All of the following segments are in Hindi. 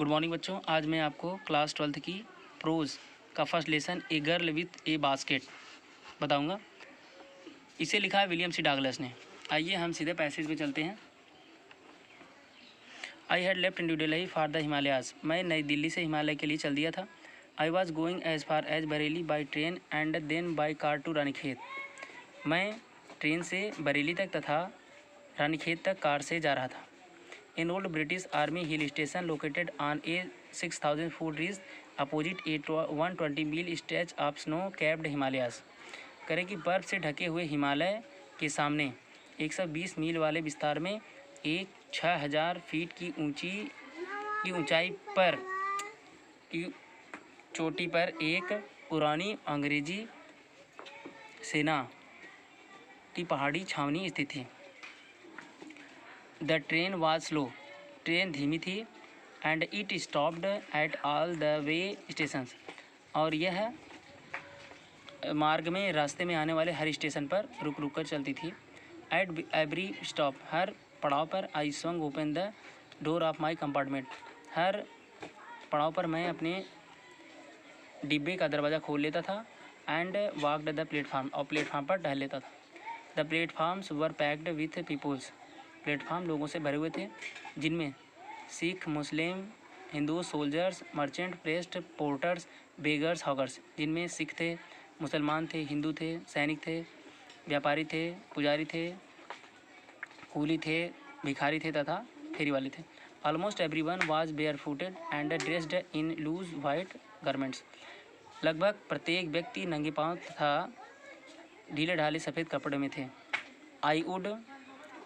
गुड मॉर्निंग बच्चों। आज मैं आपको क्लास 12th की प्रोज का first lesson a girl with A basket बताऊंगा। इसे लिखा है विलियम सी डगलस ने। आइए हम सीधे पैसेज पे चलते हैं। I had left new Delhi for the Himalayas. मैं नई दिल्ली से हिमालय के लिए चल दिया था। I was going as far as Bareilly by train and then by car to Ranikhet. मैं ट्रेन से बरेली तक तथा रानीखेत तक कार से जा रहा था। An old British Army hill station located on a 6,000 foot ridge opposite a 120 meal stretch of snow-capped Himalayas। करें कि बर्फ से ढके हुए हिमालय के सामने 120 मील वाले विस्तार में एक 6,000 फीट की ऊंचाई पर की चोटी पर एक पुरानी अंग्रेजी सेना की पहाड़ी छावनी स्थित थी। The train was slow. Train धीमी थी। And it stopped at all the way stations. और यह मार्ग में रास्ते में आने वाले हर स्टेशन पर रुक रुक कर चलती थी। एट एवरी स्टॉप, हर पड़ाव पर I swung open the door of my compartment. हर पड़ाव पर मैं अपने डिब्बे का दरवाज़ा खोल लेता था। एंड वॉकड द प्लेटफार्म, और प्लेटफार्म पर टहल लेता था। The platforms were packed with peoples. Platform लोगों से भरे हुए थे, जिनमें Sikh, Muslim, Hindu, soldiers, merchant, priest, porters, beggars, hawkers. जिनमें सिख थे, मुसलमान थे, हिंदू थे, सैनिक थे, व्यापारी थे, पुजारी थे, कूली थे, भिखारी थे तथा फेरी वाले थे। Almost everyone was barefooted and dressed in loose white garments. लगभग प्रत्येक व्यक्ति नंगे पाँव तथा ढीले ढाले सफ़ेद कपड़े में थे। I would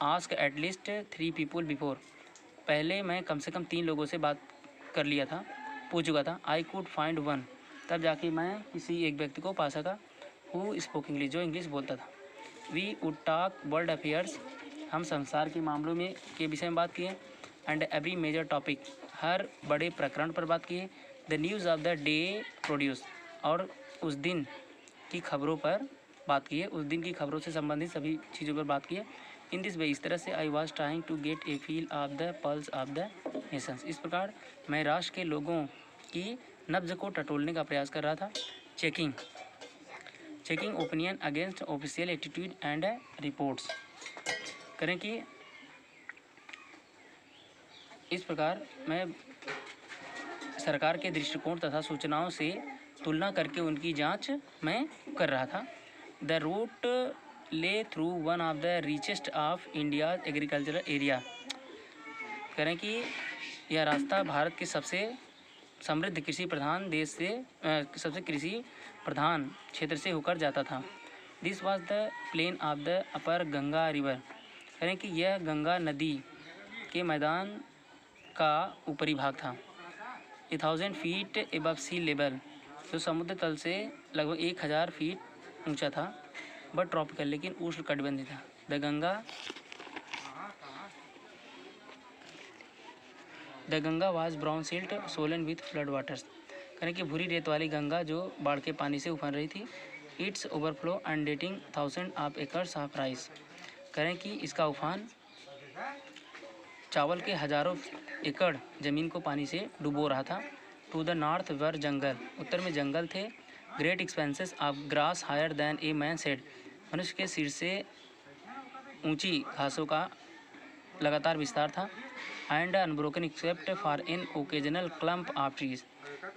ask at least 3 people before. पहले मैं कम से कम 3 लोगों से बात कर लिया था, पूछ चुका था। आई कुड फाइंड वन, तब जाके मैं किसी एक व्यक्ति को पा सका। हु स्पोक इंग्लिश, जो इंग्लिश बोलता था। We would talk world affairs, हम संसार के मामलों में के विषय में बात किए। एंड एवरी मेजर टॉपिक, हर बड़े प्रकरण पर बात किए। The news of the day produce, और उस दिन की खबरों पर बात किए, उस दिन की खबरों से संबंधित सभी चीज़ों पर बात किए। इन दिस वे, इस तरह से I was trying to get a feel of the pulse of the nations. इस प्रकार मैं राष्ट्र के लोगों की नब्ज को टटोलने का प्रयास कर रहा था। Checking opinion against official attitude and reports. करें कि इस प्रकार मैं सरकार के दृष्टिकोण तथा सूचनाओं से तुलना करके उनकी जांच मैं कर रहा था। द रूट ले through one of the richest of India agricultural area. करें कि यह रास्ता भारत के सबसे समृद्ध कृषि प्रधान देश से सबसे कृषि प्रधान क्षेत्र से होकर जाता था। This was the plain of the upper Ganga river. करें कि यह गंगा नदी के मैदान का ऊपरी भाग था। 1000 फीट एबव सी लेवल, जो समुद्र तल से लगभग 1000 फीट ऊंचा था। बट ट्रॉपिकल, लेकिन उष्णकटिबंधीय था। The Ganga was brown silt Solan with flood waters. करें कि भूरी रेत वाली गंगा जो बाढ़ के पानी से उफन रही थी। It's overflow inundating 1000 of acres of rice. करें कि इसका उफान चावल के हजारों एकड़ जमीन को पानी से डुबो रहा था। To the north were jungle, उत्तर में जंगल थे। Great expanses of grass higher than a man's head, मनुष्य के सिर से ऊंची घासों का लगातार विस्तार था। And unbroken except for an occasional clump of trees,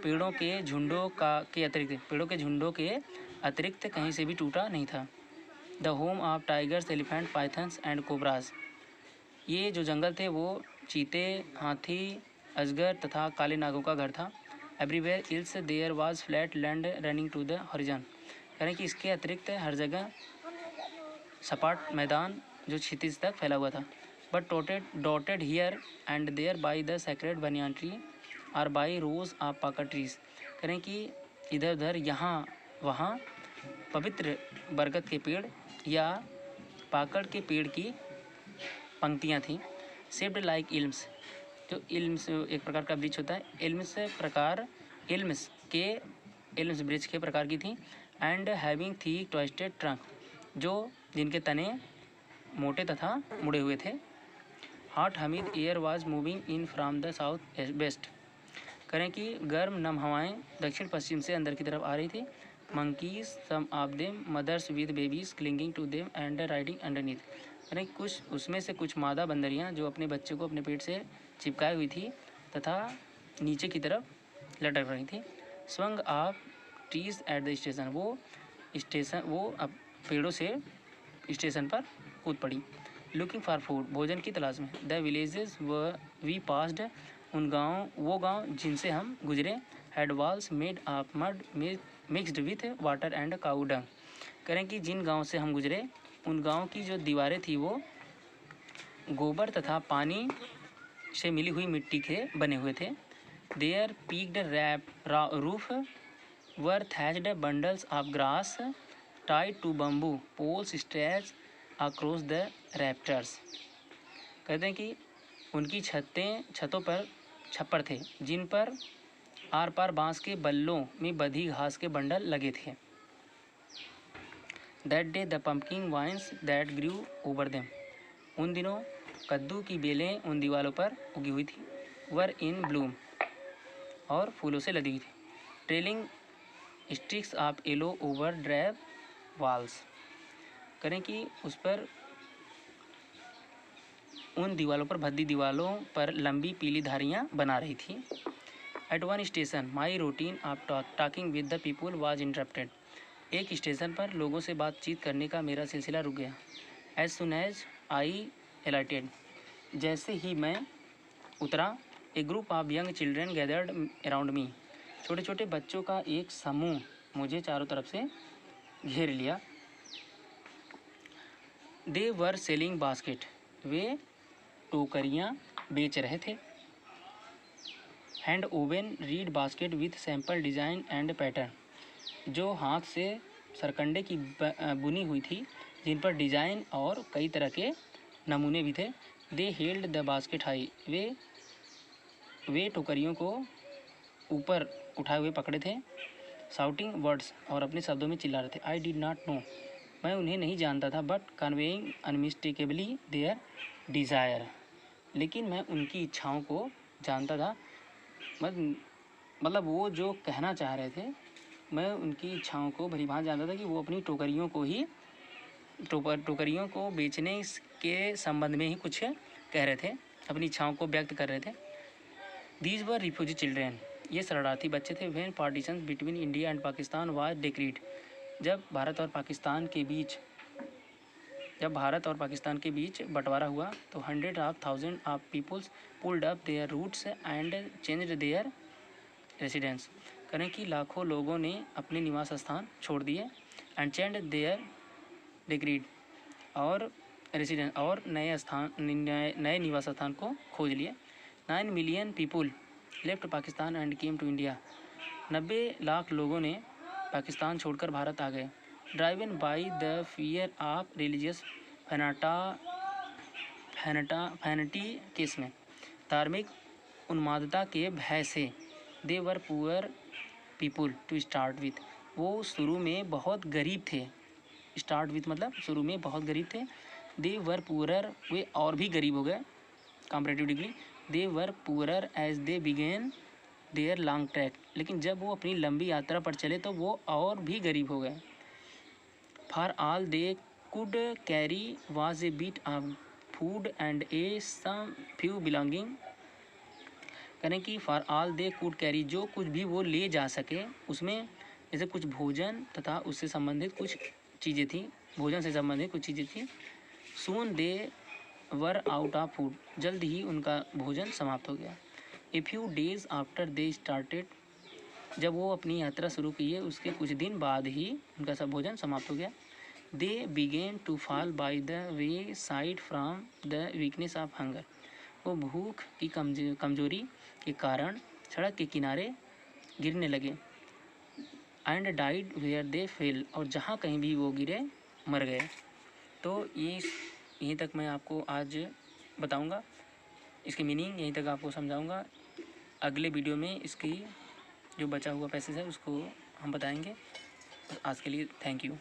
पेड़ों के झुंडों के अतिरिक्त कहीं से भी टूटा नहीं था। The home of tigers, elephant, pythons and cobras, ये जो जंगल थे वो चीते, हाथी, अजगर तथा काले नागों का घर था। Everywhere else there was flat land running to the horizon. यानी कि इसके अतिरिक्त हर जगह सपाट मैदान जो क्षितिज तक फैला हुआ था। But dotted here and there by the sacred banyan tree और by rows of pakar trees. करें कि इधर उधर यहाँ वहाँ पवित्र बरगद के पेड़ या पाकड़ के पेड़ की पंक्तियाँ थीं। शेप्ड लाइक इल्म्स, जो इल्म्स एक प्रकार का वृक्ष होता है, इल्म्स वृक्ष के प्रकार की थी। एंड हैविंग थी ट्विस्टेड ट्रंक, जो जिनके तने मोटे तथा मुड़े हुए थे। Hot Hamid air was moving in from the south west, करें कि गर्म नम हवाएं दक्षिण पश्चिम से अंदर की तरफ आ रही थी। Monkeys some of them mothers with babies clinging to them and riding underneath. करें कुछ उसमें से कुछ मादा बंदरियां जो अपने बच्चे को अपने पेट से चिपकाई हुई थी तथा नीचे की तरफ लटक रही थी। Swung of trees at the station, वो अब पेड़ों से स्टेशन पर कूद पड़ी। लुकिंग फॉर फूड, भोजन की तलाश में। द विलेजेस वी पास्ड, वो गांव जिनसे हम गुजरे। Had walls made of mud mixed with water and cow dung. करें कि जिन गांव से हम गुजरे उन गांव की जो दीवारें थी वो गोबर तथा पानी से मिली हुई मिट्टी के बने हुए थे। Their peaked roof were thatched bundles of grass tied to bamboo poles stretch across the rafters. कहते हैं कि उनकी छतों पर छप्पर थे जिन पर आर पार बांस के बल्लों में बधी घास के बंडल लगे थे। That day the pumpkin vines that grew over them, उन दिनों कद्दू की बेलें उन दीवारों पर उगी हुई थी। वर इन ब्लूम, और फूलों से लदी हुई थी। Trailing sticks of yellow over drab walls. करें कि उस पर उन दीवारों पर भद्दी दीवारों पर लंबी पीली धारियाँ बना रही थी। At one station my routine of talking with the people was interrupted, एक स्टेशन पर लोगों से बातचीत करने का मेरा सिलसिला रुक गया। एज सुन एज आई एलाइटेड, जैसे ही मैं उतरा, a group of young children gathered around me, छोटे छोटे बच्चों का एक समूह मुझे चारों तरफ से घेर लिया। दे वर सेलिंग बास्केट, वे टोकरियाँ बेच रहे थे। Hand oven read basket with sample design and pattern, जो हाथ से सरकंडे की बुनी हुई थी जिन पर डिज़ाइन और कई तरह के नमूने भी थे। They held the basket high, वे टोकरियों को ऊपर उठाए हुए पकड़े थे। शाउटिंग वर्ड्स, और अपने शब्दों में चिल्ला रहे थे। आई डिड नॉट नो, मैं उन्हें नहीं जानता था, बट कन्वेइंग अनमिस्टेकेबली देयर डिज़ायर, लेकिन मैं उनकी इच्छाओं को जानता था। मतलब वो जो कहना चाह रहे थे, मैं उनकी इच्छाओं को भलीभांति जानता था कि वो अपनी टोकरियों को बेचने के संबंध में ही कुछ कह रहे थे, अपनी इच्छाओं को व्यक्त कर रहे थे। दीज वर रिफ्यूजी चिल्ड्रेन, ये शरणार्थी बच्चे थे। When partition between India and Pakistan was decreed, जब भारत और पाकिस्तान के बीच बंटवारा हुआ तो 100,000 of peoples pulled up their roots and changed their residence. करें कि लाखों लोगों ने अपने निवास स्थान छोड़ दिए एंड चेंज्ड देयर डिग्रीड, और रेसिडेंस, और नए निवास स्थान को खोज लिए। 9 million people left Pakistan and came to India, 90 lakh लोगों ने पाकिस्तान छोड़कर भारत आ गए। Driven by the fear of religious fanaticism, धार्मिक उन्मादता के भय से। They were poor people to start with, वो शुरू में बहुत गरीब थे। स्टार्ट विथ मतलब शुरू में बहुत गरीब थे। दे वर पुअरर, वे और भी गरीब हो गए comparatively. They were poorer as they began their long trek, लेकिन जब वो अपनी लंबी यात्रा पर चले तो वो और भी गरीब हो गए। For all they could carry was a bit of food and a some few belonging. करें कि for all they could carry, जो कुछ भी वो ले जा सके उसमें जैसे कुछ भोजन तथा उससे संबंधित कुछ चीज़ें थी, सून दे वर आउट ऑफ फूड, जल्द ही उनका भोजन समाप्त हो गया। A few days after they started, जब वो अपनी यात्रा शुरू किए उसके कुछ दिन बाद ही उनका सब भोजन समाप्त हो गया। They began to fall by the wayside from the weakness of hunger, वो भूख की कमजोरी के कारण सड़क के किनारे गिरने लगे। And died where they fell, और जहाँ कहीं भी वो गिरे मर गए। तो ये यहीं तक मैं आपको आज बताऊंगा, इसकी मीनिंग यहीं तक आपको समझाऊंगा। अगले वीडियो में इसकी जो बचा हुआ पैसेज है उसको हम बताएंगे। आज के लिए थैंक यू।